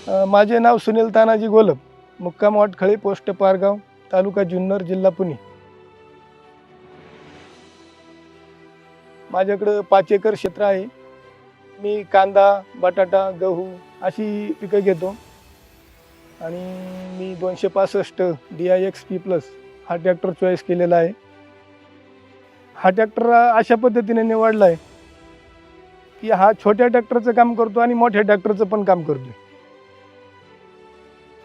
माझे नाव सुनील तानाजी गोलप, मुक्काम वाटखळी, पोस्ट पारगाव, तालुका जुन्नर, जिल्हा पुणे। माझ्याकडे 5 एकर क्षेत्र आहे। मी कांदा, बटाटा, गहू अशी पिकं घेतो आणि मी 265 DIXP+ हा ट्रॅक्टर चॉईस केलेला आहे। हा ट्रॅक्टर अशा पद्धतीने निवडला आहे की हा छोट्या ट्रॅक्टरचं काम करतो आणि मोठ्या ट्रॅक्टरचं पण काम करतो।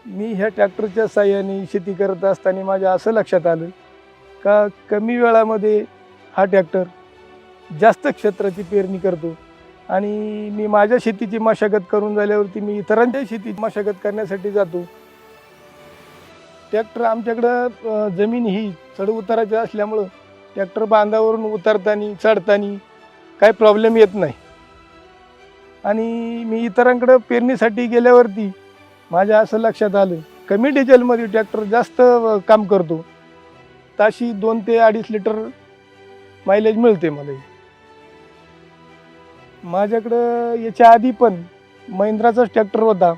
मी ह्या ट्रॅक्टरच्या साहाय्याने शेती करत असताना माझ्या असं लक्षात आलं का कमी वेळामध्ये हा ट्रॅक्टर जास्त क्षेत्राची पेरणी करतो आणि मी माझ्या शेतीची मशागत करून झाल्यावरती मी इतरांच्या शेतीची मशागत करण्यासाठी जातो। ट्रॅक्टर आमच्याकडं जमीन ही चढउताराची असल्यामुळं ट्रॅक्टर बांधावरून उतरताना चढताना काही प्रॉब्लेम येत नाही आणि मी इतरांकडे पेरणीसाठी गेल्यावरती माझ्या असं लक्षात आलं कमी डिझेलमध्ये ट्रॅक्टर जास्त काम करतो। ताशी 2 ते 2.5 लिटर मायलेज मिळते मला। माझ्याकडं याच्या आधी पण महिंद्राचाच ट्रॅक्टर होता,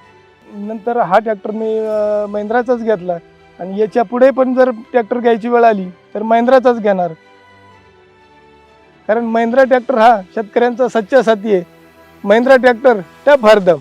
नंतर हा ट्रॅक्टर मी महिंद्राचाच घेतला आणि याच्या पुढे पण जर ट्रॅक्टर घ्यायची वेळ आली तर महिंद्राचाच घेणार, कारण महिंद्रा ट्रॅक्टर हा शेतकऱ्यांचा सच्चा साथी आहे। महिंद्रा ट्रॅक्टर त्या फारदम।